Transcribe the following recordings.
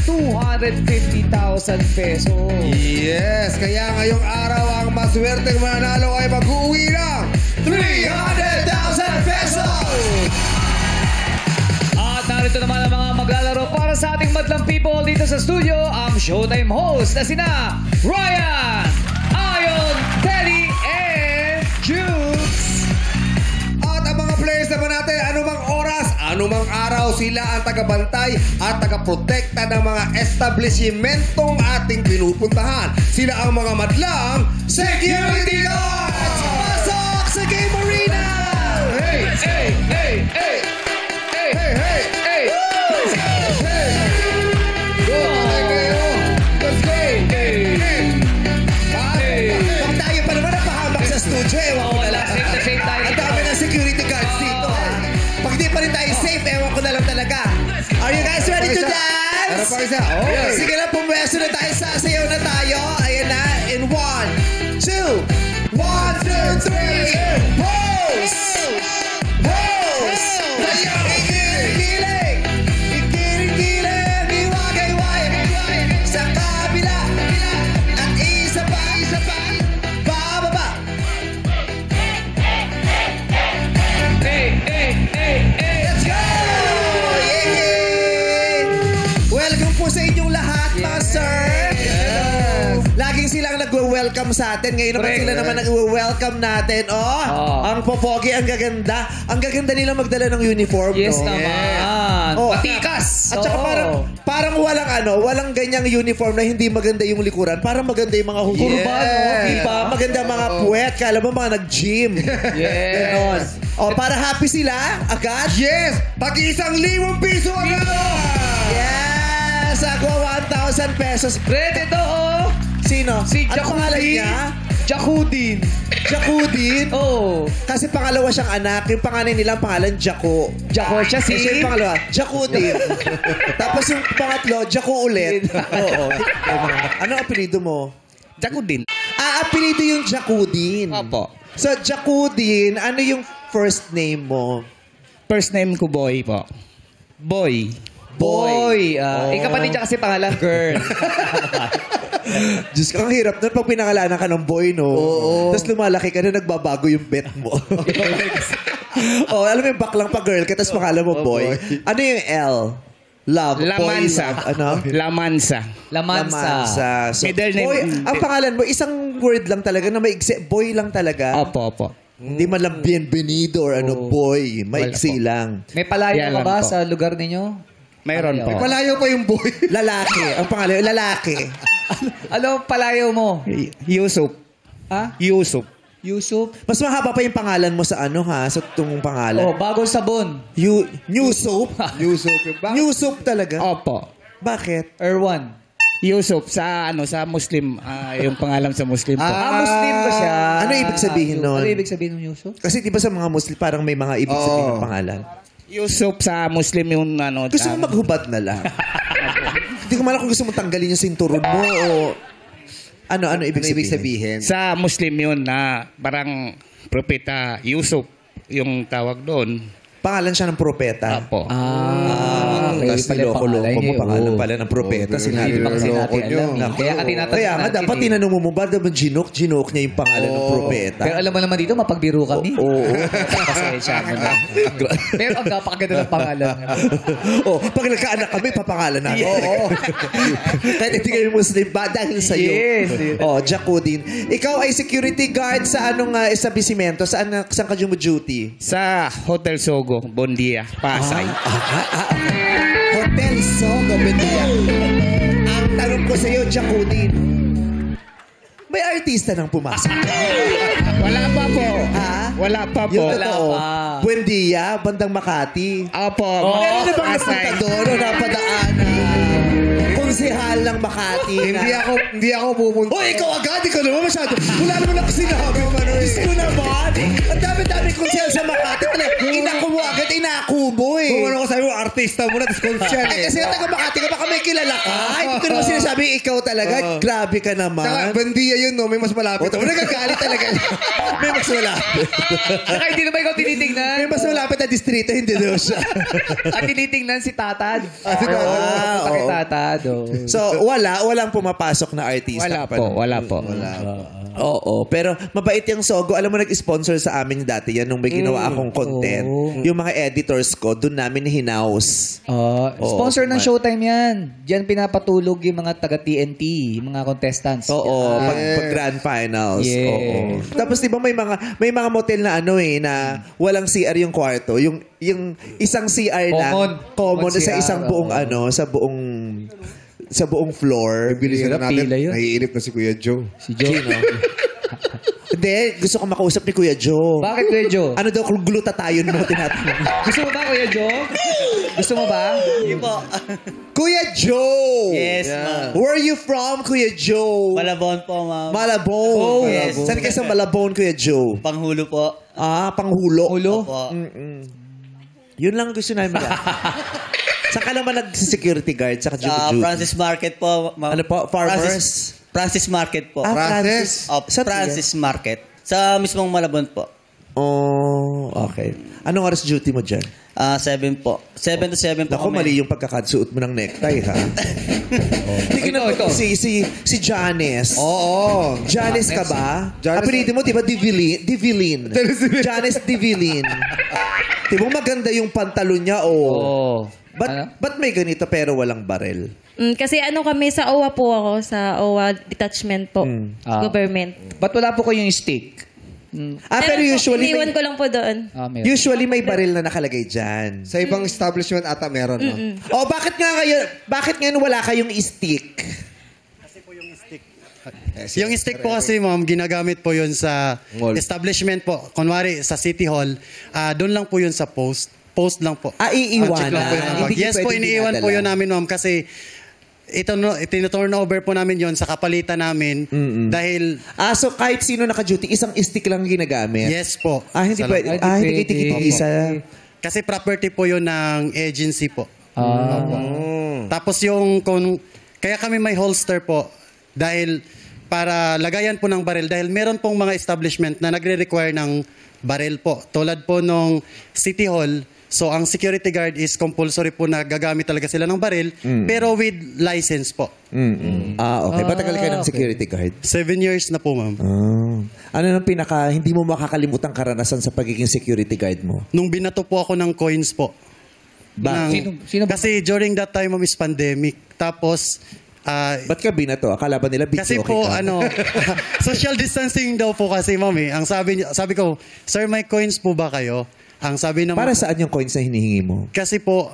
250,000 pesos. Yes, kaya ngayong araw ang maswerteng mananalo ay mag-uwi ng 300,000 pesos! At narito naman ang mga maglalaro para sa ating madlang people dito sa studio, ang Showtime host na sina Ryan, Ayon, Teddy, and Jukes. At ang mga players naman natin, anumang oras, anumang araw, sila ang tagabantay at tagaprotekta ng mga establishmentong ating pinupuntahan. Sila ang mga madlang security guards! Pasok sa Game Arena! Hey, hey, hey, hey! Hey, hey, hey, hey! Hey! Go! Let's go! Hey! Pag tayo pa naman napahamak sa studio, ewan ko na lang. Safe tayo. Ang dami ng security guards dito. Pag di pa rin tayo safe, ewan ko na lang talaga. Are you guys ready to dance? Meron pa isa. Okay. Sige lang, pumwesto na tayo. Sasayaw na tayo. Ayan na. In 1, 2, 1, 2, 3. Pose! Pose! Ikiling-kiling! Ikiling-kiling! Iwagay-wagay! Sa kabila! At isa pa! Bababa! Hey! Hey! Hey! Hey! Let's go! Welcome po sa inyong lahat, mga sir! Laging silang nag-welcome sa atin. Ngayon naman sila naman nag-welcome natin. Ang popogi, ang gaganda. Ang gaganda nila magdala ng uniform. Yes no? naman. Patikas. At saka parang walang ganyang uniform na hindi maganda yung likuran. Parang maganda yung mga kurba, no? Diba? Maganda mga puwet. Kala mo mga nag-gym. Yes. Ganon. Para happy sila, agad. Yes! Tag-1,000 piso agad! Yes! Agwa 1,000 pesos. Ready to, Sino? Si Ano pangalan niya? Jakudin. Jakudin? Oo. Kasi pangalawa siyang anak. Yung panganay nila, ang pangalan, Jaco. Jako siya si... Kasi yung pangalawa, Jakudin. Tapos yung pangatlo, Jaco ulit. Oo. Ano ang apelido mo? Jakudin. Apelido yung Jakudin. Opo. So, Jakudin, ano yung first name mo? First name ko, Boy po. Boy. Boy. Kapatid niya kasi pangalan, girl. Diyos ko, ang hirap nun pag pinangalanan ka ng boy, no? Oo. Tapos lumalaki ka na, nagbabago yung bet mo. Alam mo yung baklang pa girl ka, tapos pangalan mo boy. Ano yung L? Love. Lamansa. Boy, ano? Lamansa. Lamansa. So, Middle name. boy, ang pangalan mo, isang word lang talaga na maigsi. Boy lang talaga. Opo. Hindi man lang bienvenido or boy. Maigsi lang. May palayo ka ba sa lugar ninyo? Mayroon po. Malayo pa yung boy. Lalaki. Ang pangalan, lalaki. Ano palayo mo? Yusuf. Ha? Yusuf. Mas mahaba pa yung pangalan mo sa sa itong pangalan. Bagong sabon. New soap? New soap talaga? Opo. Bakit? Erwan. Yusuf sa Muslim, yung pangalan sa Muslim po. Muslim ba siya? Ano ibig sabihin nun? Ano ibig sabihin ng Yusuf? Kasi di ba sa mga Muslim parang may mga ibig sabihin ng pangalan? Yusuf sa Muslim yung Gusto mo maghubad na lang. Hindi ko malam kung gusto mo tanggalin yung sinturon mo o ano ibig sabihin? Sa Muslim yun na parang propeta Yusuf yung tawag doon. Pangalan siya ng propeta. Apo. Tapos niloko-loko mo pangalan pala ng propeta. Sinabi mo kasi natin alam. Kaya ka tinatanong Kaya nga, dapat tinanong mo ba dapat ginok niya yung pangalan ng propeta. Pero alam mo naman dito, mapagbiro kami. Oo. Pasensya mo na. Pero ang napakaganda ng pangalan. Pag nagkaanak kami, papangalan natin. Oo. Kahit hindi kayo Muslim ba? Dahil sa'yo. Yes. Jakudin. Ikaw ay security guard sa anong establishmento? Saan ka duty? Sa Hotel Sogo, Bondia, Pasay. Hotel Sogo, Bondia. Ang tanong ko sa iyo, Jakudin, may artista nang pumasok. Wala pa po. Wala pa po. Yung totoo. Buendia, bandang Makati. Opo. Meron na bang napunta doon o napadaanan? Konsehal ng Makati. Hindi ako pupunta. Ikaw agad. Ikaw naman masyado. Wala naman ako sinabi. Diyos ko naman. artista mo na, tapos conscious Kasi taga Makati ka, baka may kilala ka. Hindi ko naman sinasabi, ikaw talaga. Grabe ka naman. Saka, Bandia yun, no? May mas malapit. O, nagagalit talaga. May mas malapit. Saka hindi naman ikaw tinitingnan. May mas malapit na distrito, hindi daw siya. At tinitingnan si Tatad. Si Tatad. Kay Tatad. So, walang pumapasok na artista. Wala po. Oo, pero mabait yung Sogo. Alam mo, nag-sponsor sa amin dati yan nung may ginawa akong content. Yung mga editors ko, doon namin hinaus. Sponsor ng Showtime yan. Diyan pinapatulog yung mga taga-TNT, yung mga contestants. Oo, pag grand finals. Yeah. Oo. Tapos 'di ba may mga motel na na walang CR yung kwarto, yung isang CR lang common sa CR, isang buong sa buong floor. Bilisan na natin. Pila yun. Naiinip na si Kuya Joe. Si Joe. Hindi, gusto ko makausap ni Kuya Joe. Bakit, Kuya Joe? Ano daw kung glutathione mo tinatanong? Gusto mo ba, Kuya Joe? Gusto mo ba? Hindi po. Kuya Joe! Yes, ma'am. Where are you from, Kuya Joe? Malabon po, ma'am. Malabon. Yes. Saan ka sa Malabon, Kuya Joe? Panghulo po. Panghulo. Opo. Yun lang gusto namin malaman. Saan ka naman nag-security guard sa Sa duty? Francis Market po, ma'am. Ano po? Farmers? Francis Market po. Francis. Francis. Francis Market. Sa mismong Malabon po. Oh, okay. Anong oras duty mo dyan? 7 po. 7 to 7 po Naku, kami. mali yung pagkakasuot mo ng necktie, ha? Hindi ko na Ito. si Janice. Oo. Janice ka ba? Janice- Apelido mo, di ba? Divilin. Janice Divilin. Di ba maganda yung pantalon niya, Oo. Ba't may ganito pero walang barel? Kasi kami sa OWA po ako, sa OWA detachment po, government. Ba't wala po kayong stick? Pero usually iniwan ko lang po doon. Meron. usually may baril na nakalagay dyan. Sa ibang establishment ata meron, no? Bakit ngayon wala kayong stick? Yung stick po kasi, ma'am, ginagamit po yun sa Mall. establishment po. Kunwari, sa City Hall, doon lang po yun sa post. Post lang po. Iiwanan. Check lang po yun. Hindi Yes po, pwedeng iniiwan po dinadala. yun namin, ma'am, kasi itinuturn over po namin yun sa kapalitan namin dahil So kahit sino naka-duty, isang stick lang ginagamit? yes po. Hindi Sa- pwede. Hindi kayo isa. Kasi property po yun ng agency po. Mm. Tapos kaya kami may holster po dahil para lagayan po ng baril dahil meron pong mga establishment na nagre-require ng baril po. Tulad po nung City Hall, so ang security guard is compulsory po na gagamit talaga sila ng baril pero with license po. Okay. Matagal ka ng security guard? 7 years na po, ma'am. Ano nang hindi mo makakalimutang karanasan sa pagiging security guard mo? Nung binato po ako ng coins po. Bakit? Sino ba? Kasi during that time, ma'am, is pandemic. Tapos, Ba't ka binato? Akala ba nila bitch kasi okay po, ka? social distancing daw po kasi, ma'am, eh. Ang sabi ko, sir, may coins po ba kayo? Ang sabi naman, Para saan yung coins na hinihingi mo? kasi po,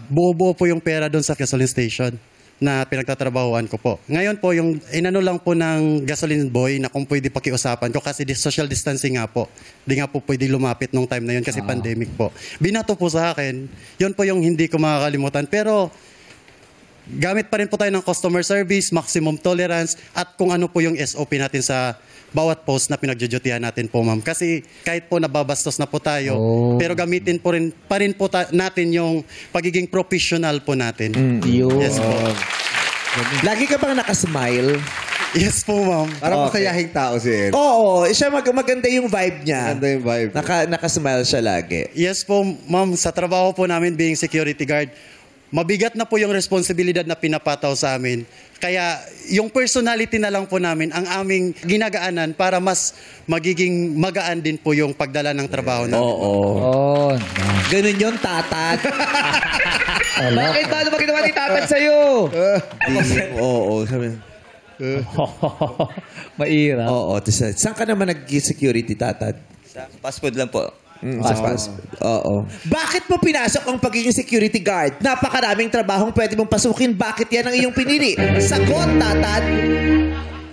buo-buo po yung pera doon sa gasoline station na pinagtatrabahuan ko po. Ngayon po, yung inano lang po ng gasoline boy na kung pwede pakiusapan ko kasi social distancing nga po. Di nga po pwede lumapit nung time na yun kasi pandemic po. Binato po sa akin. Yun po yung hindi ko makakalimutan. Pero gamit pa rin po tayo ng customer service, maximum tolerance, at kung ano po yung SOP natin sa bawat post na pinagdudutihan natin po, ma'am. Kasi kahit po nababastos na po tayo, pero gamitin po rin po natin yung pagiging professional po natin. Yun. Yes po. Lagi ka bang nakasmile? Yes po, ma'am. Parang masayahing tao si Ed. Oo. Siya maganda yung vibe niya. Maganda yung vibe. Nakasmile siya lagi. Yes po, ma'am. Sa trabaho po namin being security guard, mabigat na po yung responsibilidad na pinapataw sa amin. Kaya yung personality na lang po namin ang aming ginagaanan para mas magiging magaan din po yung pagdala ng trabaho namin. Oh. Ganun yun, Tatad. Bakit ba? Ano ba ginawa ni Tatad sa'yo? Oo. Sabi, Maira. oo. Saan ka naman nag-security, Tatad? Sa fast food lang po. Sa fast food. Oo. Bakit mo pinasok ang pagiging security guard? Napakaraming trabahong pwede mong pasukin. Bakit yan ang iyong pinili? Sagot, Tatad.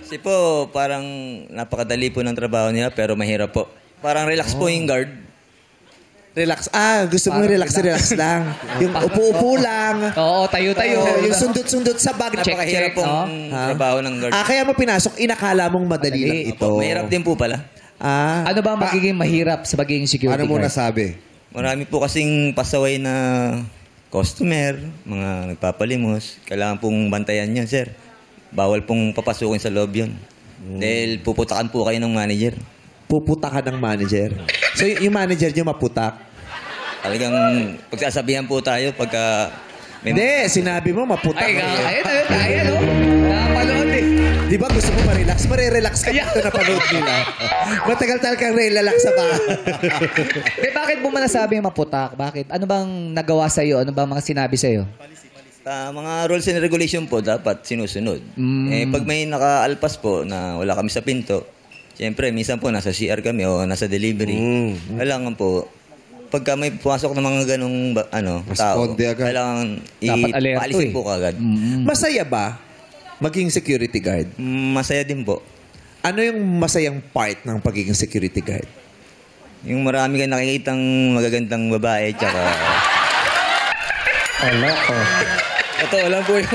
Kasi po, parang napakadali po ng trabaho nila pero mahirap po. Parang relax po yung guard. Relax. Gusto mo relax lang. Yung upo-upo lang. Oo, tayo-tayo. Oo, yung sundot-sundot sa bag. Napakahirap check, pong trabaho ng guard. Kaya mo pinasok, inakala mong madali lang ito. Mahirap din po pala. Ano ba ang magiging mahirap sa pagiging security Ano mo guard? nasabi? Marami po kasing pasaway na customer, mga nagpapalimos. Kailangan pong bantayan yun, sir. Bawal pong papasukin sa loob yun. Dahil puputakan po kayo ng manager. Puputa ka ng manager. So, yung manager niyo maputak? Talagang pagsasabihan po tayo pagka... Hindi, sinabi mo maputak. Ayun, no? Nakapanood eh. Di ba gusto mo ma-relax? Mare-relax ka dito na panood nila. Matagal-tagal kang relax sa bahay. Bakit mo nasabi maputak? Bakit? Ano bang nagawa sa'yo? Ano bang mga sinabi sa'yo? Mga rules and regulation po dapat sinusunod. Pag may nakaalpas po na wala kami sa pinto, siyempre, minsan po nasa CR kami o nasa delivery. Kailangan po, pagka may pumasok ng mga ganong tao, Responde agad. kailangan Dapat alerto paalisin eh. po kagad. Masaya ba maging security guard? Masaya din po. Ano yung masayang part ng pagiging security guard? Yung marami kang nakikitang magagandang babae, tsaka... Totoo lang po yun.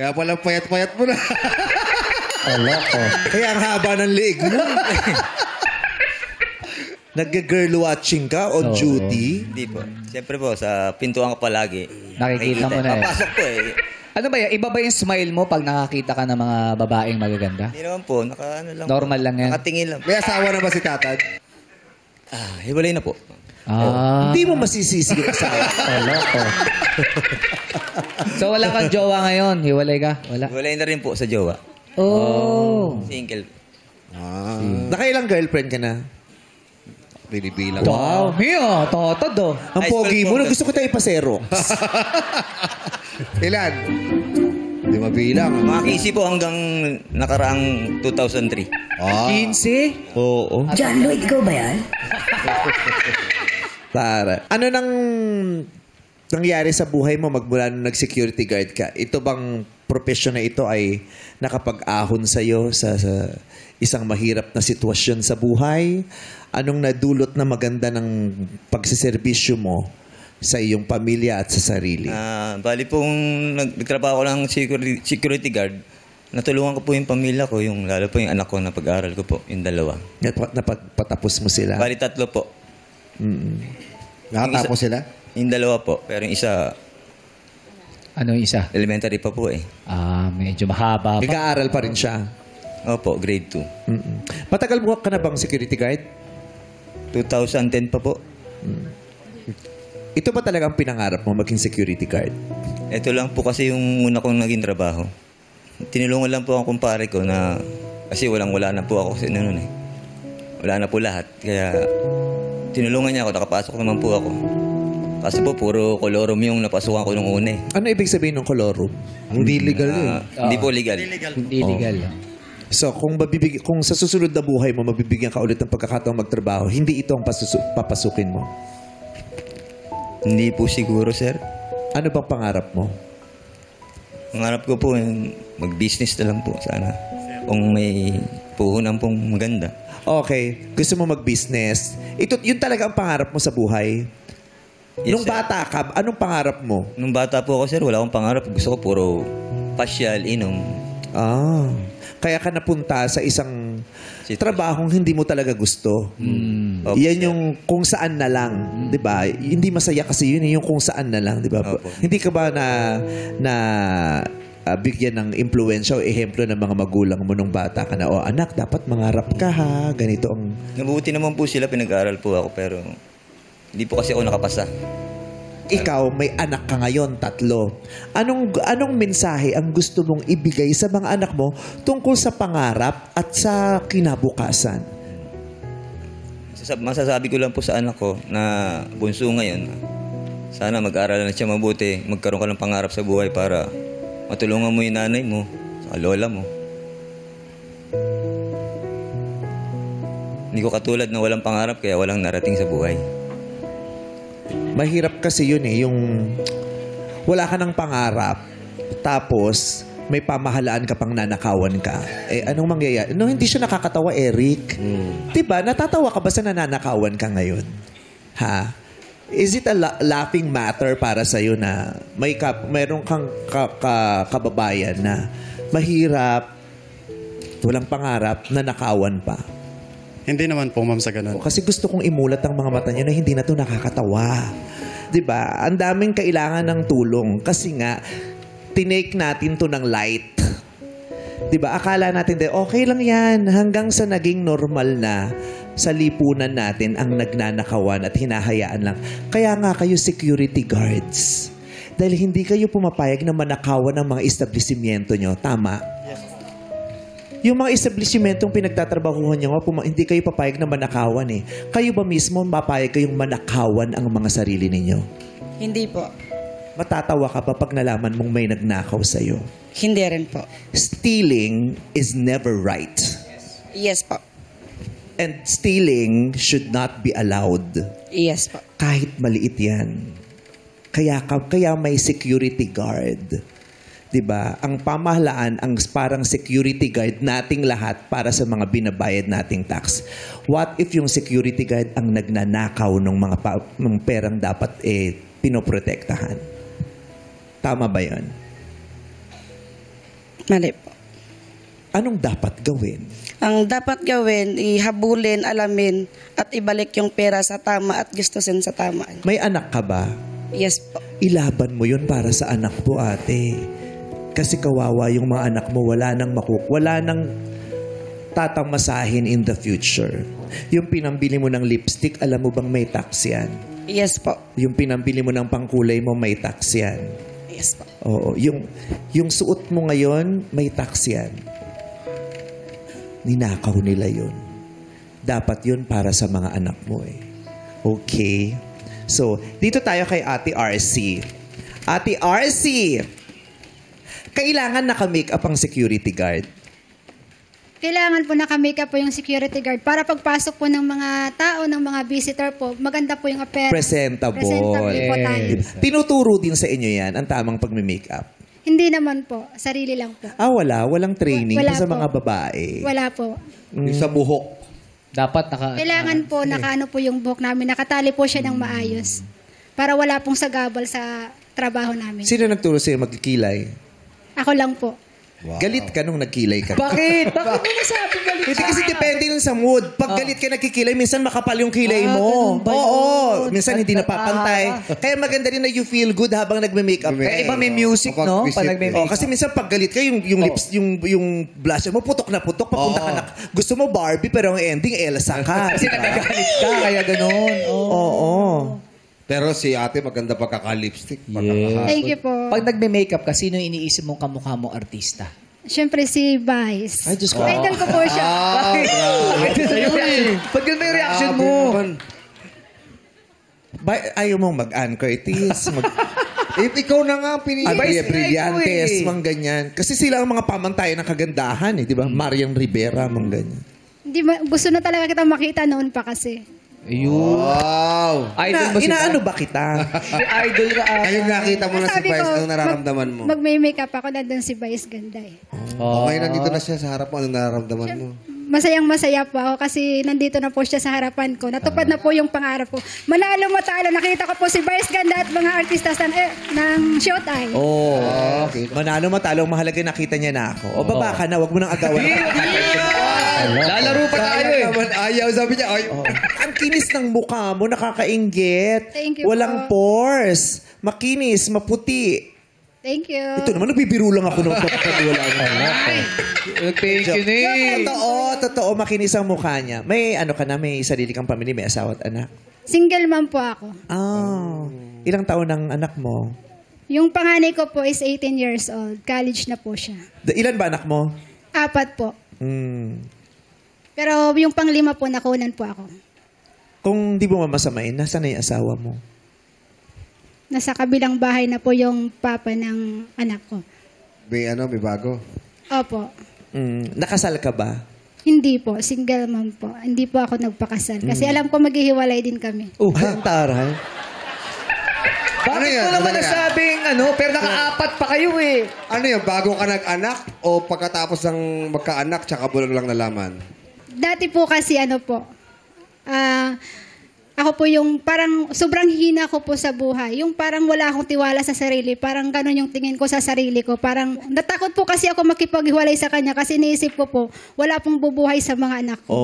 Kaya pala payat-payat mo na. Kaya ang haba ng liig mo. Nag-girl watching ka on duty? Hindi po. Siyempre po, sa pintuan ka palagi. Nakikita mo na eh. Papasok po eh. Ano ba yan? Iba ba yung smile mo pag nakakita ka ng mga babaeng magaganda? Hindi naman po. Lang Normal po. lang yan. Nakatingin lang. May asawa na ba si Tatad? Hiwalay na po. Hindi mo masisisi yung asawa. So wala kang jowa ngayon? Hiwalay ka? Wala? Hiwalay na rin po sa jowa. Oh. Single. Nakailang girlfriend ka na? Binibilang. Wow. Mio, totod oh. Ang High school pogi mo, po. gusto ko tayo ipasero. Ilan? Hindi mabilang. Mga kisi po hanggang nakaraang 2003. 15? Oo. John Lloyd, ikaw ba yan? Para. Ano nang nangyari sa buhay mo magmula nung nag-security guard ka? Ito bang profession na ito ay nakapag-ahon sa'yo sa isang mahirap na sitwasyon sa buhay? Anong nadulot na maganda ng pagsiservisyo mo sa iyong pamilya at sa sarili? Bali pong nagtrabaho ko ng security guard, natulungan ko po yung pamilya ko, lalo po yung anak ko na pag-aaral ko po, yung dalawa. Napatapos mo sila? Bali 3 po. Nakatapos sila? Yung dalawa po, pero yung isa, Ano yung isa? elementary pa po eh. Medyo mahaba pa. Nag-aaral pa rin siya? Opo, grade 2. Matagal mo ka na bang security guard? 2010 pa po. Ito ba talagang pinangarap mo maging security guard? Ito lang po kasi yung una kong naging trabaho. Tinulungan lang po ang kumpare ko na kasi walang-wala na po ako kasi noon eh. Wala na po lahat. Kaya tinulungan niya ako, nakapasok naman po ako. Kasi po puro kolorum yung napasukan ko nung una eh. Ano ibig sabihin ng kolorum? Hindi legal yun. Hindi po legal. Hindi legal. So, kung sa susunod na buhay mo, mabibigyan ka ulit ng pagkakataong magtrabaho, hindi ito ang papasukin mo. Hindi po siguro, sir. Ano bang pangarap mo? Pangarap ko po yung mag-business na lang po sana. Kung may puhunan pong maganda. Okay, gusto mo mag-business. Yun talaga ang pangarap mo sa buhay. Yes, Nung sir. bata ka, anong pangarap mo? Nung bata po ako, sir, wala akong pangarap. Gusto ko puro pasyal, inom. Kaya ka napunta sa isang trabahong hindi mo talaga gusto. Opo, Yan sir. yung kung saan na lang, 'di ba? Hindi masaya kasi yun, yung kung saan na lang, 'di ba? Opo. Hindi ka ba bigyan ng impluwensya o ehemplo ng mga magulang mo nung bata ka na, anak, dapat mangarap ka ha, ganito ang... Nabuti naman po sila, pinag-aaral po ako, pero hindi po kasi ako nakapasa. Ikaw, may anak ka ngayon, 3. Anong mensahe ang gusto mong ibigay sa mga anak mo tungkol sa pangarap at sa kinabukasan? Masasabi ko lang po sa anak ko na bunso ngayon, sana mag-aral na siya mabuti, magkaroon ka ng pangarap sa buhay para matulungan mo yung nanay mo, sa lola mo. Hindi ko katulad na walang pangarap kaya walang narating sa buhay. Mahirap kasi yun yung wala ka ng pangarap, tapos may pamahalaan ka pang nanakawan ka. Anong mangyayari? No, hindi siya nakakatawa, Eric. Diba? Natatawa ka ba sa nananakawan ka ngayon? Ha? Is it a laughing matter para sa'yo na meron kang kababayan na mahirap, walang pangarap, nanakawan pa. Hindi naman po, ma'am, sa ganun. Kasi gusto kong imulat ang mga mata niyo na hindi na to nakakatawa. 'Di ba? Ang daming kailangan ng tulong kasi nga tinake natin to ng light. 'Di ba? Akala natin okay lang 'yan hanggang sa naging normal na sa lipunan natin ang nagnanakawan at hinahayaan lang. Kaya nga kayo security guards. Dahil hindi kayo pumapayag na manakawan ng mga establishmento nyo. Tama? Yung mga establishmentong pinagtatrabahuhan nyo, hindi kayo papayag na manakawan eh. Kayo ba mismo mapayag kayong manakawan ang mga sarili ninyo? Hindi po. Matatawa ka pa pag nalaman mong may nagnakaw sa'yo. Hindi rin po. Stealing is never right. Yes po. And stealing should not be allowed. Yes po. Kahit maliit yan. Kaya may security guard. 'Di ba? Ang pamahalaan ang parang security guard nating lahat para sa mga binabayad nating tax. What if yung security guard ang nagnanakaw ng mga ng perang dapat pinoprotektahan? Tama ba 'yon? Mali po. Anong dapat gawin? Ang dapat gawin, ihabulin, alamin, at ibalik yung pera sa tama at gustusin sa tama. May anak ka ba? Yes po. Ilaban mo yun para sa anak mo, ate. Kasi kawawa yung mga anak mo, wala nang tatamasahin in the future. Yung pinambili mo ng lipstick, alam mo bang may tax yan? Yes po. Yung pinambili mo ng pangkulay mo, may tax yan. Yes po. Oo. Yung suot mo ngayon, may tax yan. Ninakaw nila yun. Dapat yun para sa mga anak mo eh. Okay? So, dito tayo kay Ate RC. Ate RC, kailangan naka-make up ang security guard. Kailangan po naka-make up po yung security guard para pagpasok po ng mga tao, ng mga visitor po, maganda po yung appearance. Presentable. Presentable po tayo. Tinuturo din sa inyo yan, ang tamang pag-make up. Hindi naman po. Sarili lang po. Walang training Wala sa po. mga babae. Wala po. Yung sa buhok. Dapat Kailangan po nakaano po yung buhok namin. Nakatali po siya ng maayos. Para wala pong sagabal sa trabaho namin. Sino nagturo sa'yo magkikilay? Ako lang po. Wow. Galit ka nung nagkilay ka. Bakit? Bakit mo masabi galit? Hindi kasi depende nun sa mood. Pag galit ka nagkikilay, minsan makapal yung kilay mo. ganun ba Oo. yun? Minsan hindi napapantay. Kaya maganda rin na you feel good habang nagme-makeup ka. Kaya Iba may music, no? Pag nagme-make Kasi minsan pag galit ka, yung lips, yung blusher mo, putok na putok. Papunta ka na. Gusto mo Barbie, pero ang ending, Elsa ka. Kasi nagagalit ka, kaya ganun. Oo. Pero si ate maganda pagkaka-lipstick. Thank you po. Pag nagme-makeup ka, sino iniisip mong kamukha mong artista? Siyempre si Vice. Ay, Diyos ko. Idol ko po siya. Pag yun may reaction mo. Ayaw mong mag-Ann Curtis, Ikaw na nga ang pinili. Abay, Brillantes, eh. mga ganyan. Kasi sila ang mga pamantayan ng kagandahan, di ba? Marian Rivera, mga ganyan. Gusto na talaga kita makita noon pa kasi. Ayun. Wow. Idol mo si Inaano ba kita? Idol ka. Ngayon nakita mo na si Sabi Vice, ko, anong nararamdaman mo? Mag-make-up ako, nandun si Vice ganda eh. Okay, nandito na siya sa harap mo, anong nararamdaman mo? Masayang-masaya po ako kasi nandito na po siya sa harapan ko. Natupad na po yung pangarap ko. Manalo matalo, nakita ko po si Vice ganda at mga artista ng Showtime. Okay. Manalo matalo, mahalaga nakita niya na ako. O baba ka na, wag mo nang agawan. Lalaro pa tayo eh. Ayaw, sabi niya. Ay, Ang kinis ng mukha mo, nakakainggit. Thank you Walang po. pores. Makinis, maputi. Thank you. Ito naman, nagbibiro lang ako ng wala Thank you, Nate. Totoo, makinis ang mukha niya. May ano ka na, may sarili kang pamilya, may asawa at anak. Single mom po ako. Ilang taon ang anak mo? Yung panganay ko po is 18 years old. College na po siya. Ilan ba anak mo? 4 po. Pero yung panglima po, nakunan po ako. Kung di mo mamasamain, nasaan na yung asawa mo? Nasa kabilang bahay na po yung papa ng anak ko. may bago. Opo. Nakasal ka ba? Hindi po. Single mom po. Hindi po ako nagpakasal. Kasi alam ko maghihiwalay din kami. Ay, ang taray. Bakit yan? mo naman Ano yan? nasabing pero nakaapat pa kayo eh. Ano yun, bago ka nag-anak o pagkatapos ng magkaanak tsaka mo lang nalaman? Dati po kasi ako po yung parang sobrang hina ko po sa buhay. Yung parang wala akong tiwala sa sarili. Parang ganun yung tingin ko sa sarili ko. Parang natakot po kasi ako makipaghiwalay sa kanya kasi iniisip ko po, wala pong bubuhay sa mga anak ko.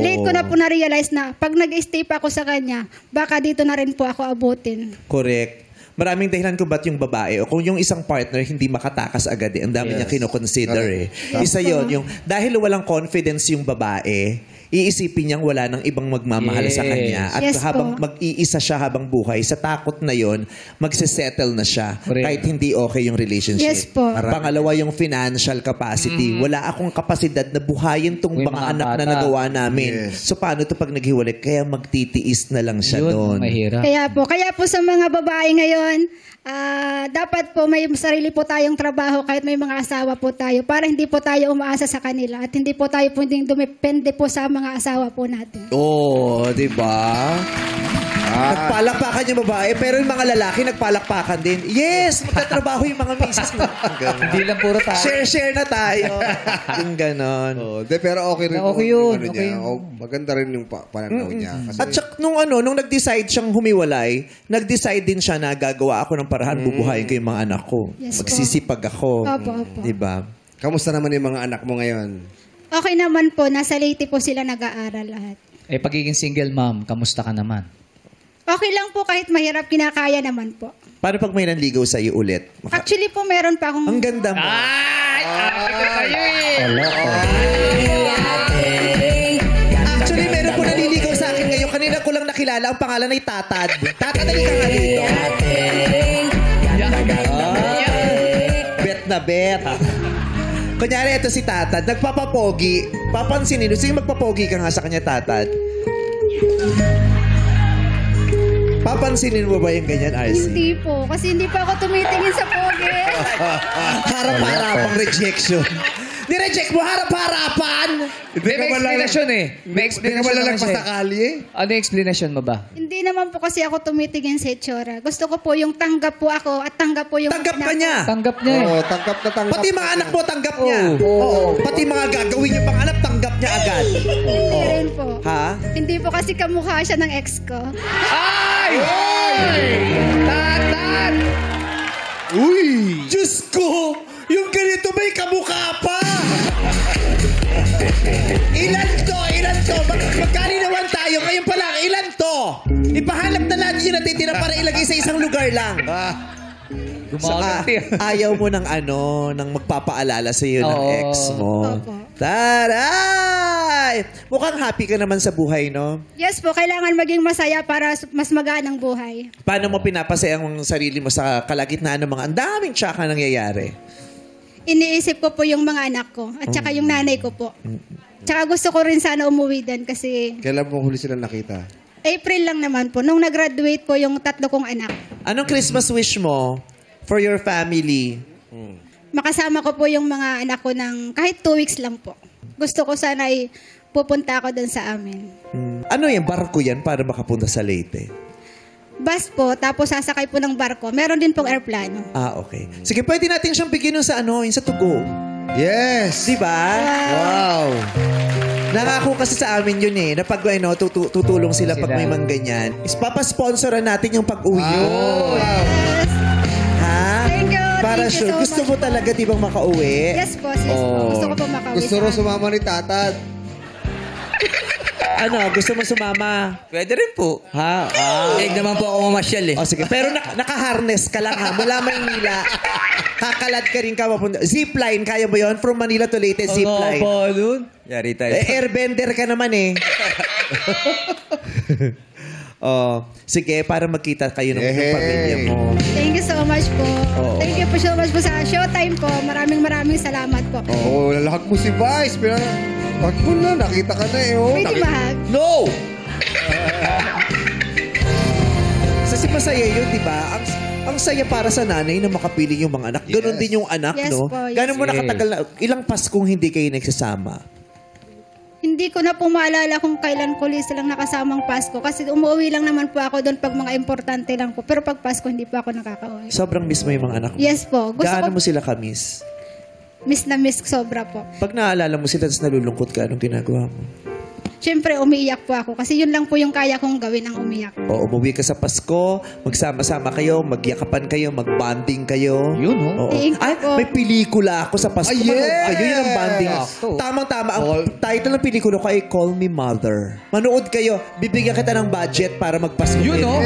Late ko na po na-realize na pag nag-stay pa ako sa kanya, baka dito na rin po ako abutin. Correct. Maraming dahilan kung ba't yung babae o kung yung isang partner hindi makatakas agad eh. Ang dami niya kinoconsider eh. Isa yon yung dahil walang confidence yung babae, iisipin niyang wala nang ibang magmamahal sa kanya. At habang mag-iisa siya habang buhay, sa takot na yon, magsisettle na siya. Kahit hindi okay yung relationship. Yes po. Pangalawa yung financial capacity. Wala akong kapasidad na buhayin tong mga anak na nagawa namin. So paano to pag naghiwalay? Kaya magtitiis na lang siya doon. Mahirap. Kaya po sa mga babae ngayon, dapat po may sarili po tayong trabaho kahit may mga asawa po tayo para hindi po tayo umaasa sa kanila at hindi po tayo pwedeng dumepende po sa mga asawa po natin. Di ba? Nagpalakpakan yung babae, pero yung mga lalaki nagpalakpakan din. Yes! Magtatrabaho yung mga misis na. Hindi lang puro tayo. Share na tayo. Yung ganon. Pero okay rin. Okay yun. Maganda rin yung pananaw niya. Kasi, at saka nung nag-decide siyang humiwalay, nag-decide din siya na gagawa ako ng parahan, bubuhayin ko yung mga anak ko. Yes, magsisipag ako. Opo. Diba? kamusta naman yung mga anak mo ngayon? Okay naman po. Nasa Leyte po sila nag-aaral lahat. Pagiging single mom, kamusta ka naman? Okay lang po kahit mahirap, kinakaya naman po. Paano pag may nanligaw sa iyo ulit? Actually po, meron pa akong... Ang ganda mo. Actually, meron po naliligaw sa akin ngayon. Kanina ko lang nakilala. Ang pangalan ay Tatad. Tatad, halika nga dito. Bet na bet. Kunyari, ito si Tatad. Nagpapapogi. Papansinin. Sige, magpapogi ka nga sa kanya, Tatad. Papansinin mo ba yung ganyan, RC? Hindi po. Kasi hindi pa ako tumitingin sa pogi. Harap-harapang rejection. Ni-reject mo, harap-harapan! May explanation eh. May explanation naman siya. Pasakali eh. Ano yung explanation mo ba? Hindi naman po kasi ako tumitingin sa itsura. Gusto ko po yung tanggap po ako at tanggap po yung... Tanggap ka niya! Tanggap niya eh. Oo, tanggap na tanggap. Pati mga anak mo, tanggap niya. Oo. Pati mga gagawin niyo pang anak, tanggap niya agad. Hindi rin po. Ha? Hindi po kasi kamukha siya ng ex ko. Ay! Tatan! Uy! Diyos ko! Yung ganito may kamukha pa! Ilan to? Magkano naman tayo? Ngayon pa lang, ilan to? Ipahanap na lahat yung natitira para ilagay sa isang lugar lang. Ayaw mo ng ng magpapaalala sa iyo ng ex mo. Opo. Taray! Mukhang happy ka naman sa buhay, no? Yes po, kailangan maging masaya para mas magaan ang buhay. Paano mo pinapasaya ang sarili mo sa kalagitnaan ng mga ang daming tsaka nangyayari? Iniisip ko po yung mga anak ko at saka yung nanay ko po. Tsaka gusto ko rin sana umuwi din kasi Kailan mo huli sila nakita? April lang naman po. Nung nag-graduate po yung 3 kong anak. Anong Christmas wish mo for your family? Makasama ko po yung mga anak ko ng kahit 2 weeks lang po. Gusto ko sana ay pupunta ako doon sa amin. Ano yung barko yan para makapunta sa Leyte? Bus po, tapos sasakay po ng barko. Meron din pong airplano. Okay. Sige, pwede natin siyang bigyan yung sa yung sa Tugo. Yes! Diba? Wow! Nangako kasi sa amin yun na pag tutulong sila pag may mang ganyan. Papasponsora natin yung pag-uwi yun. Yes. Ha? Thank you. Para Thank you sure. so Gusto much mo po. talaga di bang makauwi? Yes po, sis po. Gusto ko po makauwi. Gusto rin sumama ni Tatad. Gusto mo sumama? Pwede rin po. Ha? Huwag naman po ako mamasyal eh. O sige, pero naka-harness ka lang ha. Mula Maynila, kakalad ka rin ka mapunta. Zipline, kaya mo yon? From Manila to Leyte, zipline. Yari tayo. Airbender ka naman eh. Sige, para magkita kayo ng pamilya mo. Thank you so much po. Thank you po so much po sa showtime po. Maraming salamat po. Lalahag mo si Vice. Wag mo na, nakita ka na eh. Pwede mahag? No! Kasi masaya yun, di ba? Ang saya para sa nanay na makapiling yung mga anak. Ganon din yung anak, Yes no? po, yes. Ganon mo nakatagal na, ilang Paskong hindi kayo nagsasama? Hindi ko na po maalala kung kailan ko silang nakasamang Pasko. Kasi umuwi lang naman po ako doon pag mga importante lang po. Pero pag Pasko, hindi po ako nakaka-uwi. Sobrang miss mo yung mga anak mo? Yes po. Gaano mo sila ka-miss? Miss na miss sobra po. Pag naalala mo sila, tapos nalulungkot ka, anong ginagawa mo? syempre umiiyak po ako. Kasi yun lang po yung kaya kong gawin ang umiyak. O umuwi ka sa Pasko, magsama-sama kayo, magyakapan kayo, magbanding kayo. Yun, oh. Oo. Thank you Ay, po. may pelikula ako sa Pasko. Ay, yes! Manood kayo, yun ang banding. Sakto. Tamang-tama. Ang title ng pelikula ko ay Call Me Mother. Manood kayo, bibigyan kita ng budget para magpasko. Yun, oh.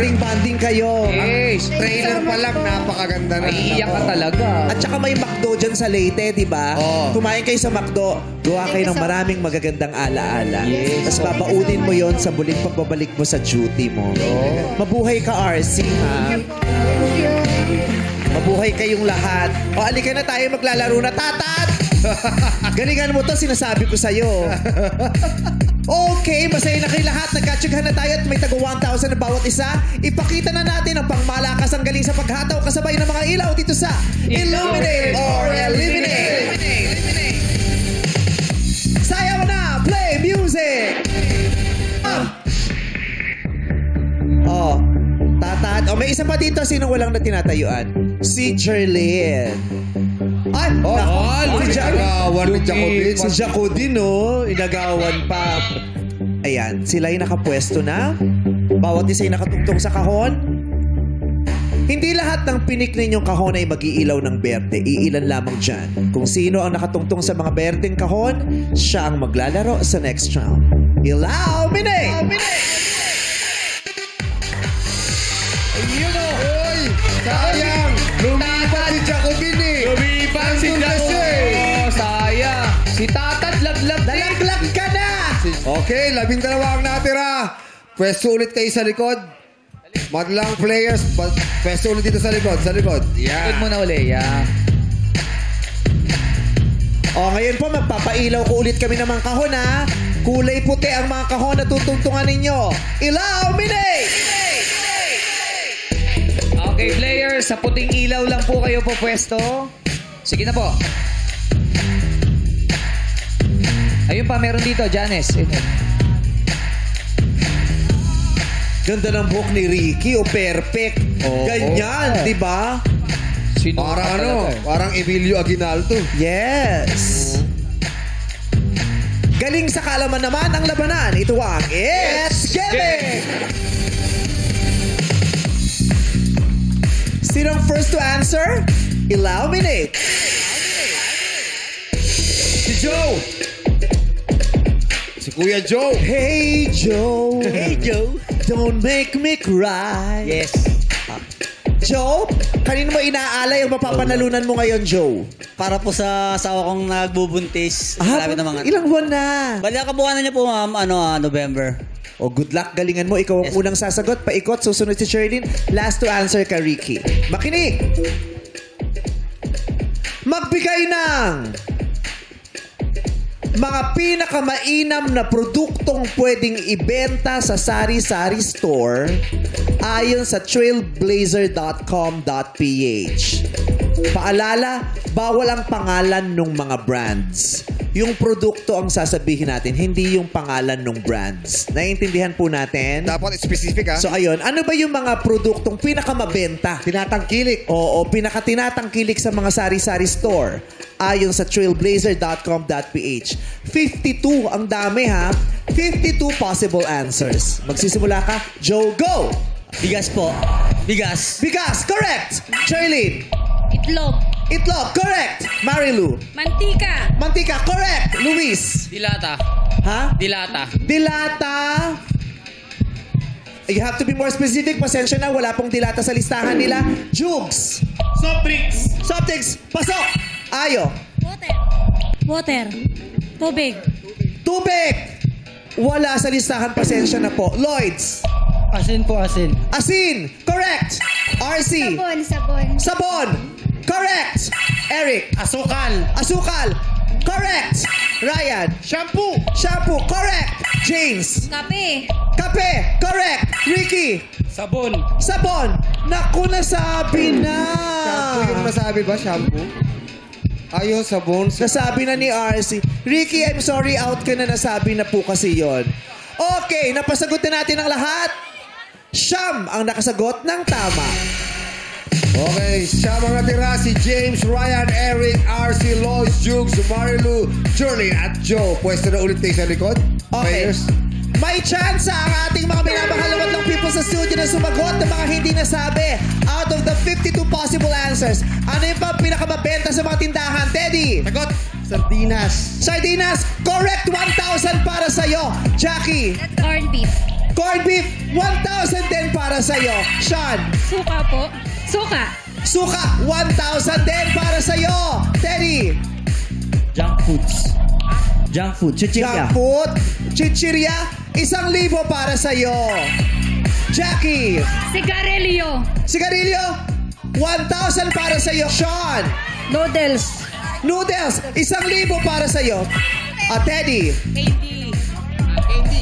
Banding kayo. Yes. Trailer pa lang, napakaganda na. Iiyak ka talaga. At saka may McDo dyan sa Leyte, di ba? Oo. Kumain kayo sa McDo, gawa kayo ng maraming magagandang alaala. Tapos babaunin mo yon sa muling pagbabalik mo sa duty mo. Mabuhay ka, RC, ha? Mabuhay kayong lahat. O, alika na tayo maglalaro na. Tatat! Galingan mo to, sinasabi ko sa'yo. Okay, masaya na kayo lahat. Nagkatsyagahan na tayo at may tago 1,000 na bawat isa. Ipakita na natin ang pangmalakas ang galing sa paghataw kasabay ng mga ilaw dito sa Illuminate or Eliminate. Sayaw na! Play music! Oh, tatat. Oh, may isa pa dito. Sinong walang na tinatayuan? Si Jerlyn. Ay, Inagawan ni Jacobin. Si Jacobin, no? Inagawan pa. Ayan, sila yung nakapwesto na. Bawat isa yung nakatungtong sa kahon. Hindi lahat ng pinik ninyong kahon ay mag-iilaw ng berde. Iilan lamang dyan. Kung sino ang nakatungtong sa mga berdeng kahon, siya ang maglalaro sa next round. Ilaw, Mine! Ayun o! Uy! Sayang! Lumipat si Jacobin eh! Lumipat si Jacobin! Oh, sayang. Si Tatat, laglag. Nalaglag ka na! Okay, 12 ang natira. Pwesto ulit kayo sa likod. Madlang players, pwesto ulit dito sa likod. Ikot Yeah. mo na uli. Yeah. O, ngayon po, magpapailaw ko ulit kami ng mga kahon, ha? Kulay puti ang mga kahon na tutungtungan ninyo. Ilaw, Mine! Okay, players, sa puting ilaw lang po kayo po pwesto. Sige na po. Ayun pa, meron dito, Janice. Ito. Ganda ng buhok ni Ricky, o perfect. Ganyan, di ba? Parang ano, parang Emilio Aguinaldo. Yes. Galing sa kalaman naman ang labanan. Ito ang It's Giving! Sinong first to answer? Illuminate. Si Joe! Si Kuya Joe! Hey, Joe. Hey, Joe. Don't make me cry. Yes. Joe, kanino mo inaalay ang mapapanalunan mo ngayon, Joe? Para po sa asawa kong nagbubuntis. Malapit na mga... Ilang buwan na? Bali, kabukanan niya po, ma'am, November. O, good luck. Galingan mo. Ikaw ang Yes. unang sasagot. Paikot. Susunod si Sherlyn. Last to answer ka, Ricky. Makinig! Magbigay ng mga pinakamainam na produktong pwedeng ibenta sa sari-sari store ayon sa trailblazer.com.ph. Paalala, bawal ang pangalan ng mga brands. Yung produkto ang sasabihin natin, hindi yung pangalan ng brands. Naiintindihan po natin? Dapat specific ha. So ayun, ano ba yung mga produktong pinakamabenta? Tinatangkilik. Oo, pinakatinatangkilik sa mga sari-sari store ayon sa trailblazer.com.ph. 52, ang dami ha. 52 possible answers. Magsisimula ka. Joe, go! Bigas po. Bigas. Bigas, correct! Charlene. Itlog. Itlog, correct! Marilu. Mantika. Mantika, correct! Luis. Dilata. Ha? Dilata. Dilata. You have to be more specific. Pasensya na, wala pong dilata sa listahan nila. Jugs. Soft drinks. Soft drinks. Pasok. Ayo. Water. Tubig. Tubig. Wala sa listahan. Pasensya na po. Lloyds. Asin po, asin. Asin. Correct. RC. Sabon. Sabon. Correct. Eric. Asukal. Asukal. Correct. Ryan. Shampoo. Shampoo. Correct. James. Kape. Kape. Correct. Ricky. Sabon. Sabon. Naku, nasabi na. Shampoo yung nasabi ba? Shampoo? Ayaw, sabon. Nasabi na ni RC. Ricky, I'm sorry, out ka na. Nasabi na po kasi yon. Okay, napasagot na natin ang lahat. Siyam ang nakasagot ng tama. Okay, sa mga tira, si James, Ryan, Eric, RC, Lois, Jukes, Marilu, Jerlyn at Joe. Pwesto na ulit tayo sa likod. Okay. Players. May chance ang ating mga minamahalamat ng people sa studio na sumagot ng mga hindi nasabi. Out of the 52 possible answers, ano yung pinakamabenta sa mga tindahan? Teddy? Sagot. Sardinas. Sardinas, correct, 1,000 para sa'yo. Jackie? Corned beef. Corned beef, 1,000 din para sa'yo. Sean? Suka po. Suka. Suka, 1,000 din para sa'yo. Teddy? Junk foods. Junk food. Chichirya. Junk food, chichirya, 1,000 para sa'yo. Jackie? Sigarilyo. Sigarilyo, 1,000 para sa'yo. Sean? Noodles. Noodles, 1,000 para sa'yo. Teddy?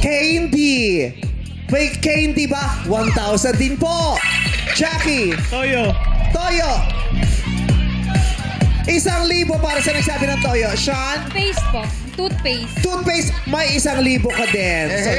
Candy. May candy ba? 1,000 din po. Jackie? Toyo. Toyo. 1,000 para sa nagsabi ng toyo. Sean? Paste po. Toothpaste. Toothpaste, may 1,000 ka din. So,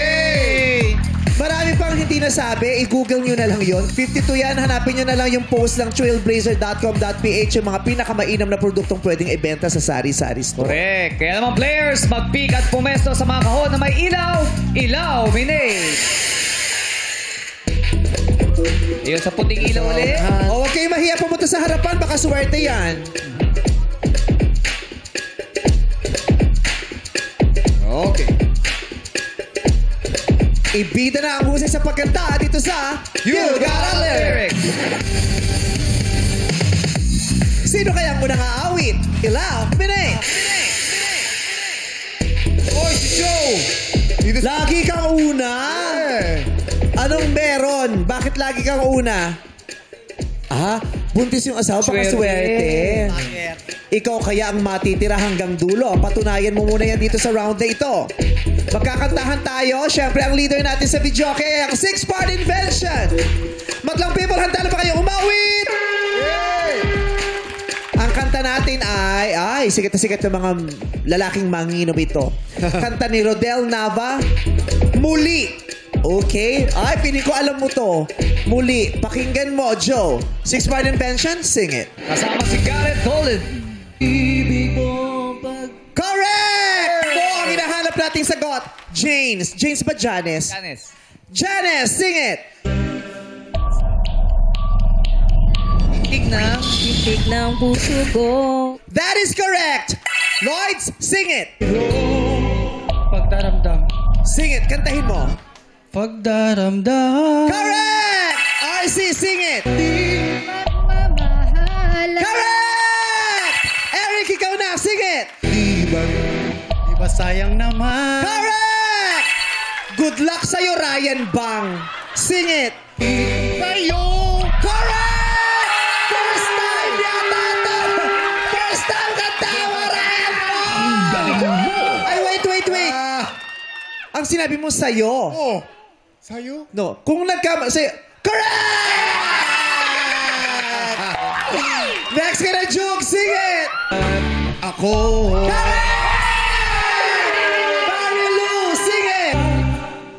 marami pang hindi nasabi. I-google nyo na lang yon. 52 yan. Hanapin nyo na lang yung post ng trailblazer.com.ph yung mga pinakamainam na produktong pwedeng ibenta sa sari-sari store. Correct. Kaya naman players, mag-pick at pumesto sa mga kahon na may ilaw. Illuminate. Yun sa puting ilaw ulit. Huwag kayo mahiya pumunta sa harapan. Baka swerte yan. Okay. Ibida na ang husay sa pagkanta dito sa You Got a Lyric. Sino kaya ang unang aawit? Illuminate. Oy, si Joe! Lagi kang una. Anong meron? Bakit lagi kang una? Buntis yung asawa, baka swerte. Ikaw kaya ang matitira hanggang dulo. Patunayan mo muna yan dito sa round na ito. Magkakantahan tayo. Siyempre, ang leader natin sa video kaya ang 6-part invention. Madlang people, handa na ba kayo umawit? Ang kanta natin ay sikat na sikat ng mga lalaking manginom ito. Kanta ni Rodel Nava, Muli. Okay? Piling ko alam mo to. Muli. Pakinggan mo, Joe. 6-part invention, sing it. Kasama si Garrett Holland. Correct! Ito ang hinahanap nating sagot. James. James ba Janice? Janice. Janice, sing it. Titig ng puso ko. That is correct. Lloyds, sing it. Pagdaramdam. Sing it. Kantahin mo. Pagdaramdam. Correct! RC, sing it. Magmamahala. Correct! Eric, ikaw na. Sing it. Di ba sayang naman? Correct! Good luck sa'yo, Ryan Bang. Sing it. Sa'yo! Correct! First time yata to! First time katawa, Ryan Bang! Ay, wait. Ang sinabi mo sa'yo. Sa'yo? No, kung nagkama... Sa'yo. Correct! Next ka na, Juke. Sing it. Ako. Marilu, sing it.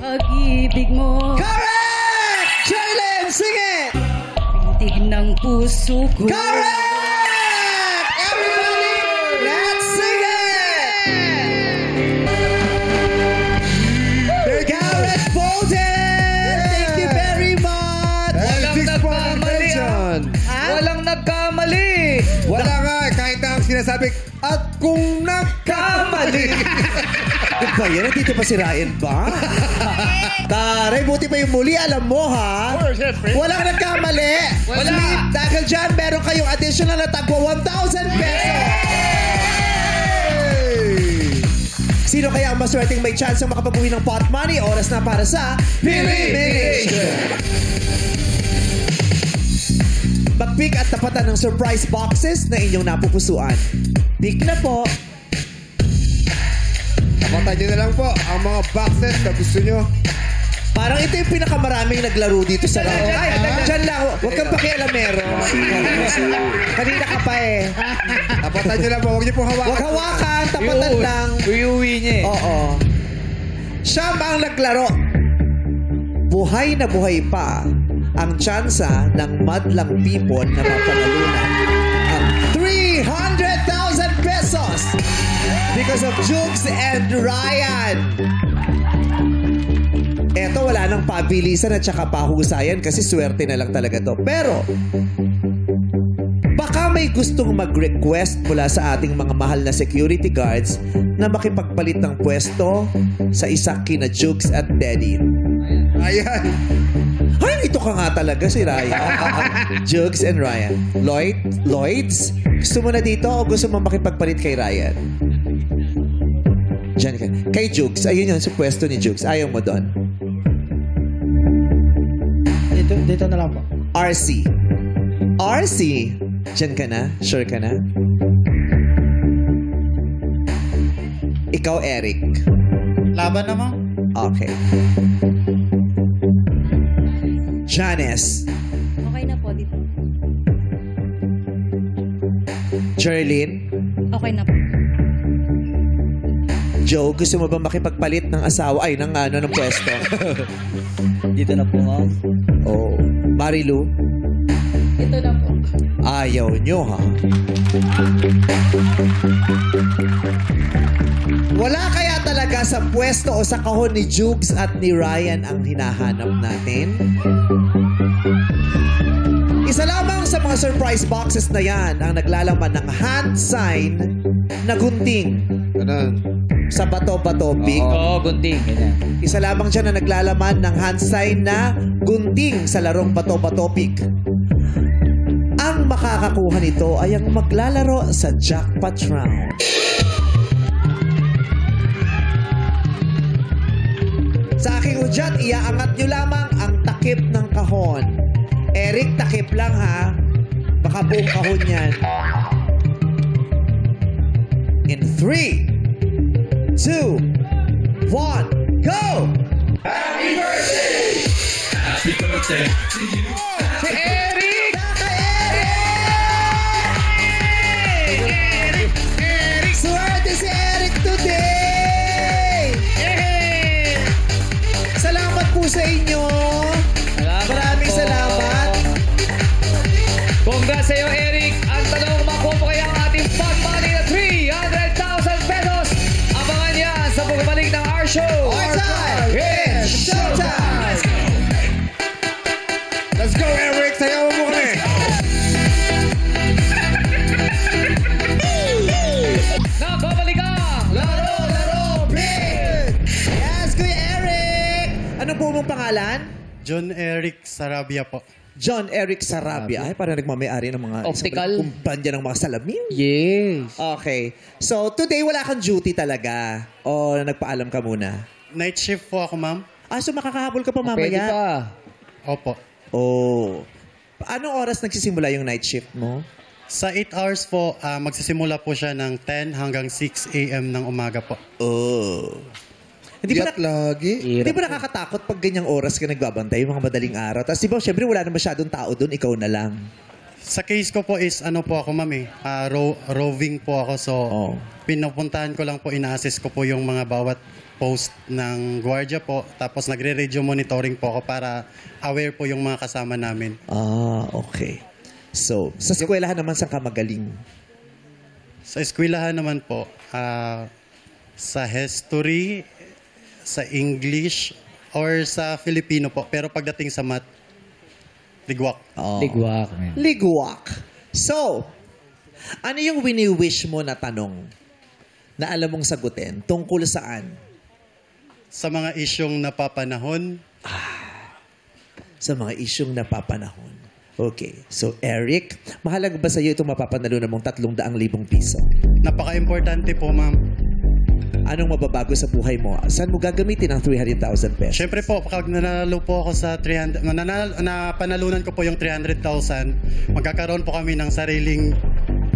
Pag-ibig mo. Correct! Jalen, sing it. Titig ng puso ko. Correct! Everybody, let's sing it. Garrett Bolden, thank you very much. Walang nagkamali. Wala nga, kahit na ang sinasabi, at kung nagkamali. Ano ba yan? Nandito pa si Ryan ba? Taray, buti pa yung muli. Alam mo, ha? Walang nagkamali. Wala. Sweet. Dahil dyan, meron kayong additional na tagwa 1,000 pesos. Sino kaya ang maswerteng may chance ang makapabuwi ng pot money? Oras na para sa Elimination. Mag-pick at tapatan ng surprise boxes na inyong napupusuan. Pick na po. Tapatan nyo na lang po ang mga boxes na gusto nyo. Parang ito yung pinakamaraming naglaro dito sa round. Ay, dyan lang. Huwag kang pakialamero. Kanina ka pa eh. Tapatan nyo lang po. Huwag nyo pong hawakan. Huwag hawakan. Tapatan lang. Uyuwi niya eh. Oo. Siya ang naglaro. Buhay na buhay pa ang tsansa ng madlang people na mapanalunan ang 300,000 pesos because of Jukes and Ryan. Eto, wala nang pabilisan at saka pahusayan kasi swerte na lang talaga to. Pero, baka may gustong mag-request mula sa ating mga mahal na security guards na makipagpalit ng pwesto sa isa kina Jukes at Teddy. Ayan. Ay, ito ka nga talaga si Ryan. Jukes and Ryan. Lloyds, gusto mo na dito o gusto mo makipagpalit kay Ryan? Diyan ka. Kay Jukes, ayun yun sa pwesto ni Jukes. Ayaw mo doon. Dito na lang po. RC. Diyan ka na? Sure ka na? Ikaw, Eric. Laban naman. Okay. Janice. Okay na po dito. Jerlyn. Okay na po. Joe, gusto mo ba makipagpalit ng asawa? Ay, ng pwesto? Dito na po, ma'am. Oh. Marilu. Ito na po. Ayaw nyo, ha? Wala kaya talaga sa pwesto o sa kahon ni Jukes at ni Ryan ang hinahanap natin? Isa lamang sa mga surprise boxes na yan ang naglalaman ng hand sign na gunting. Ano? Sa bato-bato pig. Oo, gunting. Ganyan. Isa lamang dyan na naglalaman ng hand sign na gunting sa larong bato-bato pig. Ang makakakuha nito ay ang maglalaro sa jackpot round. Sa aking udyat, iaangat nyo lamang ang takip ng kahon. Eric, takip lang ha. Baka buong kahon yan. In 3, 2, 1, go! Happy birthday! Happy birthday to you! Si Eric! Eric! Swerte si Eric today! Salamat po sa inyo! Maraming salamat! Congrats sa iyo, Eric. Ang tanong, makuha mo kaya ang ating fun money na 300,000 pesos. Abangan yan sa pagbabalik ng our show. Our time is showtime! Let's go, Eric. Sayaw mo kami. Nakabalik ang Laro, big! Yes, Kuya Eric! Ano po mong pangalan? John Eric Sarabia po. John Eric Sarabia. Ay, parang nagmamayari ng mga... Optical. Kumpanya ng mga salamin. Yes. Okay. So, today wala kang duty talaga. O nagpaalam ka muna? Night shift po ako, ma'am. Ah, so makakahabol ka pa mamaya? Pwede pa. Opo. Oh. Anong oras nagsisimula yung night shift mo? Sa 8 hours po, magsisimula po siya ng 10 hanggang 6 a.m. ng umaga po. Oh. Hindi ba, Biyak lagi. hindi ba nakakatakot pag ganyang oras ka nagbabantay, yung mga madaling araw? Tapos di ba, syempre wala na masyadong tao doon, ikaw na lang. Sa case ko po is, ano po ako, ma'am eh, roving po ako. So, pinupuntahan ko lang po, ina-assist ko po yung mga bawat post ng gwardiya po. Tapos nagre-radio monitoring po ako para aware po yung mga kasama namin. Ah, okay. So, sa eskwelahan naman saan ka magaling? Sa eskwelahan naman po, sa history, sa English, or sa Filipino po. Pero pagdating sa math, ligwak. Oh. Ligwak. Ligwak. So, ano yung wini-wish mo na tanong na alam mong sagutin? Tungkol saan? Sa mga isyong napapanahon. Sa mga isyong napapanahon. Okay. So, Eric, mahalaga ba sa iyo itong mapapanalunan mong 300,000 piso? Napaka-importante po, ma'am. Anong mababago sa buhay mo? Saan mo gagamitin ang 300,000 pesos? Siyempre po, pag nanalo po ako sa 300, napanalunan ko po yung 300,000, magkakaroon po kami ng sariling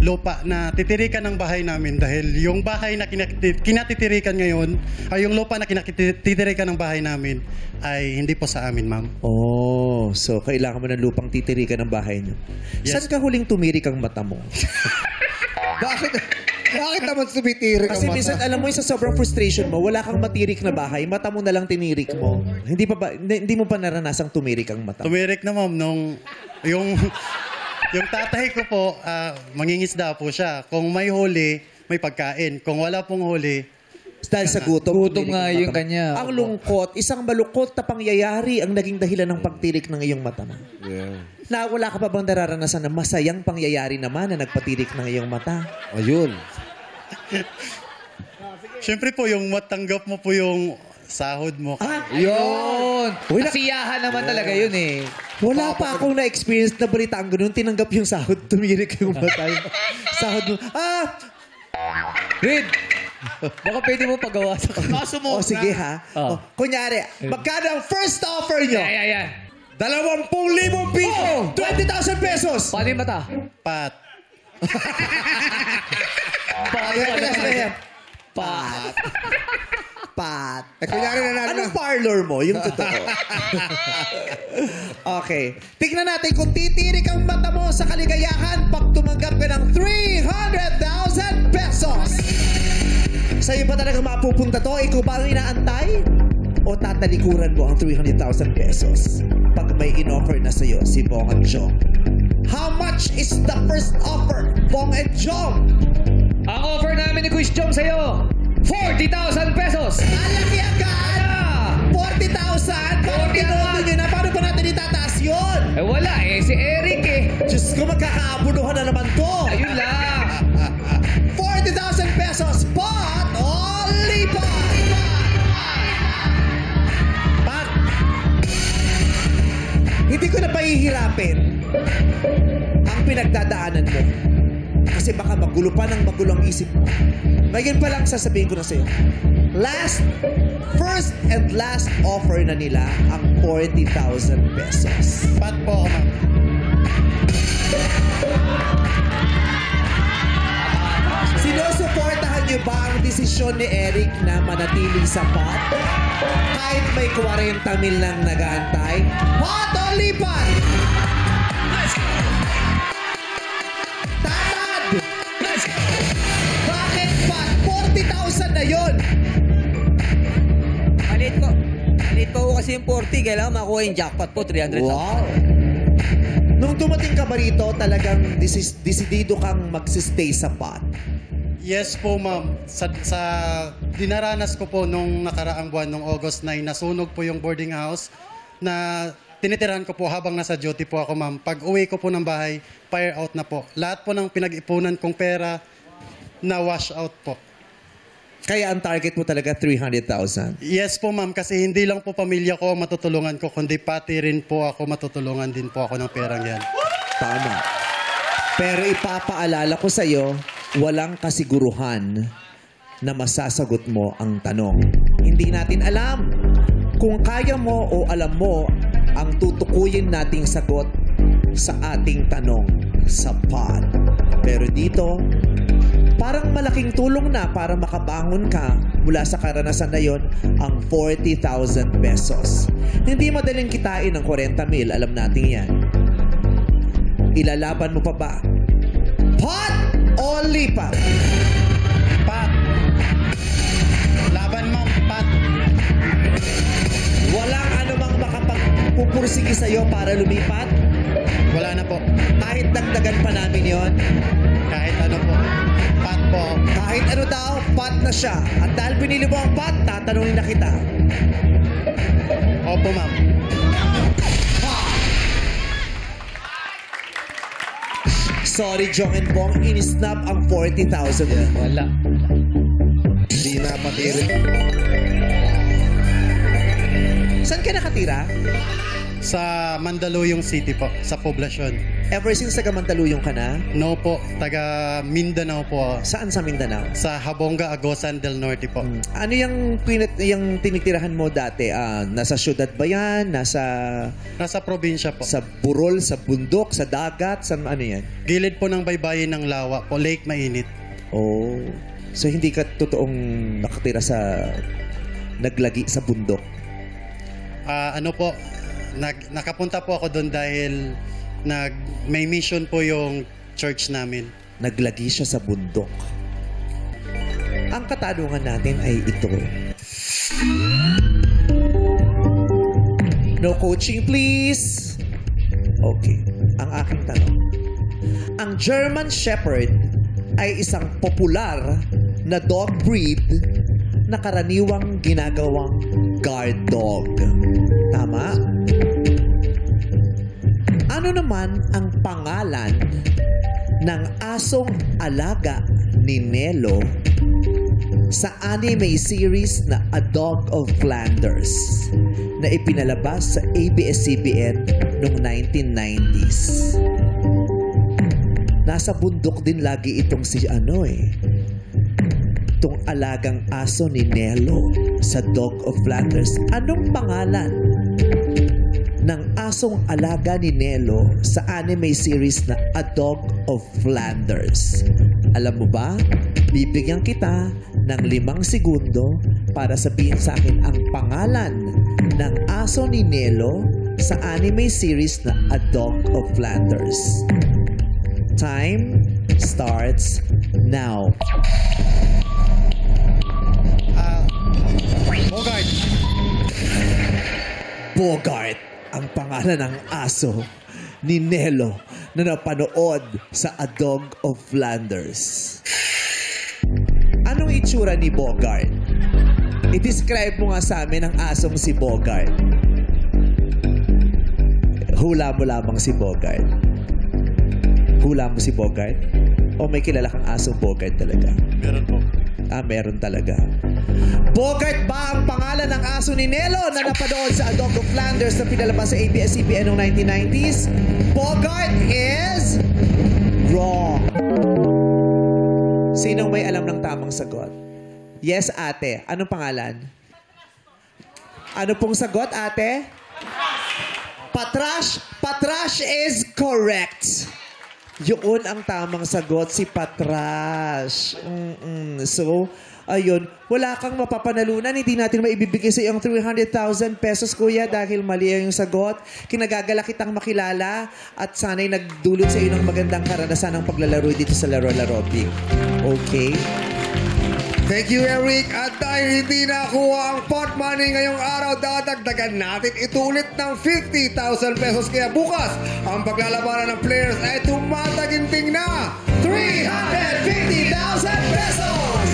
lupa na titirikan ng bahay namin dahil yung bahay na kinatitirikan ngayon, ay yung lupa na kinatitirikan ng bahay namin ay hindi po sa amin, ma'am. Oh, so kailangan mo ng lupang titirikan ng bahay niyo. Yes. Saan ka huling tumirik ang mata mo? Bakit Bakit naman tumitirik ang Kasi mata? minsan, alam mo, sa sobrang frustration mo, wala kang matirik na bahay, mata mo na lang tinirik mo. Hindi mo pa naranasang tumirik ang mata? Tumirik na ma'am nung yung tatay ko po, mangingisda po siya. Kung may huli, may pagkain. Kung wala pong huli, Dahil sa gutom. Gutom tumirik nga ang mata yung mo. kanya. Ang lungkot, isang malungkot na pangyayari ang naging dahilan ng pagtirik ng iyong mata mo. Yeah. Na wala ka pa bang nararanasan na masayang pangyayari naman na nagpatirik ng iyong mata? Ayun. syempre po yung matanggap mo po yung sahod mo. Yun. Kasiyahan naman talaga yun eh. Wala pa akong na-experience na balita ang ganun. Tinanggap yung sahod, tumirik yung mata. Sahod mo. Reed, baka pwede mo pagawa sa kanya. O sige ha. O, kunyari, magkano ang first offer nyo? Yeah. 20,000 piso! 20,000 pesos! Paano yung mata? Pat. Pat. Pat. Kunyari na Anong parlor mo? Yung totoo. Okay. Tignan natin kung titirik ang mata mo sa kaligayahan pag tumanggap ka ng 300,000 pesos. Sa'yo ba talaga mapupunta to? Ikaw ba ang inaantay? O tatalikuran mo ang 300,000 pesos pag may in-offer na sa'yo si Bong at Jong? How much is the first offer, Bong and Jong? Ang offer namin ni Quiz Jong sa'yo, 40,000 pesos. Alaki agad! 40,000? Parang tinodo nyo na. Paano ba natin itataas yun? Eh wala eh, si Eric eh. Diyos ko, magkakaabunuhan na naman to. Ayun lang. 40,000 pesos, pot o lipat? Pat, hindi ko na pahihirapin ang pinagdadaanan mo. Kasi baka magulo pa ng magulo ang isip mo. Ngayon pa lang sasabihin ko na sa'yo. First and last offer na nila ang 40,000 pesos. Pat po ako ma'am. Sinusuportahan niyo ba ang desisyon ni Eric na manatili sa pot? Kahit may 40 mil lang nag-aantay? Pot o lipat? Tatad! Bakit pot? 40,000 na yun! Maliit po kasi yung 40. Kailangan makuha yung jackpot po, 300,000. Wow! Nung dumating ka ba rito, talagang desidido kang magsistay sa pot? Yes po ma'am. Sa dinaranas ko po nung nakaraang buwan, nung August 9, nasunog po yung boarding house na tinitirahan ko po habang nasa duty po ako ma'am. Pag uwi ko po ng bahay, fire out na po. Lahat po ng pinag-ipunan kong pera na wash out po. Kaya ang target mo talaga 300,000? Yes po ma'am, kasi hindi lang po pamilya ko ang matutulungan ko, kundi pati rin po ako matutulungan din po ako ng perang yan. Tama. Pero ipapaalala ko sa'yo, walang kasiguruhan na masasagot mo ang tanong. Hindi natin alam kung kaya mo o alam mo ang tutukuyin nating sagot sa ating tanong sa pod. Pero dito, parang malaking tulong na para makabangon ka mula sa karanasan na yon ang 40,000 pesos. Hindi madaling kitain ang 40,000, alam natin yan. Ilalaban mo pa ba? Pot o lipat? Pat. Laban ma'am, pat. Walang anumang makapagpupursige sa'yo para lumipat? Wala na po. Kahit dagdagan pa namin yon? Kahit ano po. Pat po. Kahit ano daw, pot na siya. At dahil pinili mo ang pot, tatanungin na kita. Opo ma'am. Sorry, Jong and Bong, inisnab ang 40,000. Wala. Hindi na patirin. Saan ka nakatira? Sa Mandaluyong City po, sa poblasyon. Ever since taga Mandaluyong ka na? No po, taga Mindanao po. Saan sa Mindanao? Sa Habonga, Agosan del Norte po. Ano yung tinitirahan mo dati? Nasa syudad ba yan? Nasa probinsya po. Sa burol, sa bundok, sa dagat? Sa ano yan? Gilid po ng baybayin ng Lawa po, Lake Mainit. Oh. So hindi ka totoong nakatira sa naglagi sa bundok? Ano po, nakapunta po ako doon dahil may mission po yung church namin. Naglagi siya sa bundok. Ang katanungan natin ay ito. No coaching, please. Okay. Ang aking tanong. Ang German Shepherd ay isang popular na dog breed na karaniwang ginagawang guard dog. Tama? Ano naman ang pangalan ng asong alaga ni Nelo sa anime series na A Dog of Flanders na ipinalabas sa ABS-CBN noong 1990s? Nasa bundok din lagi itong itong alagang aso ni Nelo sa Dog of Flanders. Anong pangalan ng asong alaga ni Nelo sa anime series na A Dog of Flanders? Alam mo ba? Bibigyan kita ng 5 segundo para sabihin sa akin ang pangalan ng aso ni Nelo sa anime series na A Dog of Flanders. Time starts now. Bogart. Bogart ang pangalan ng aso ni Nelo na napanood sa A Dog of Flanders. Anong itsura ni Bogart? I-describe mo nga sa amin ang asong si Bogart. Hula mo lamang si Bogart. Hula mo si Bogart? O may kilala kang asong Bogart talaga? Meron po. Meron talaga. Bogart ba ang pangalan ng aso ni Nelo na napanood sa A Dog of Flanders na pinalabas sa ABS-CBN noong 1990s? Bogart is wrong. Sinong may alam ng tamang sagot? Yes, ate. Anong pangalan? Ano pong sagot, ate? Patrash. Patrash is correct. Yun ang tamang sagot, si Patrash. So, ayun, wala kang mapapanalunan. Hindi natin maibibigay sa iyong 300,000 pesos, kuya, dahil mali yung sagot. Kinagagala kitang makilala at sana'y nagdulot sa iyo ng magandang karanasan ng paglalaro dito sa Laro-Laro Big. Okay? Thank you, Eric. At dahil hindi nakuha ang pot money ngayong araw, dadagdagan natin ito ulit ng 50,000 pesos. Kaya bukas, ang paglalabanan ng players ay tumataginting na 350,000 pesos!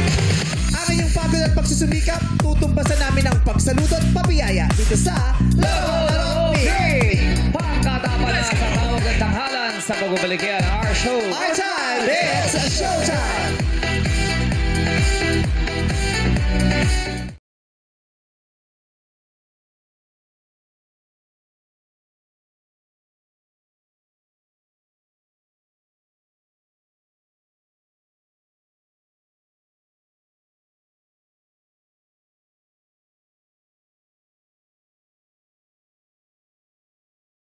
Ang inyong pagod at pagsusumikap, tutumbasan namin ang pagsaludo at pabiyaya dito sa Laro-Laro Big. Pangkatapan na sa tawag at tanghalan sa pagbabalikan ng our show. Our time, it's a showtime!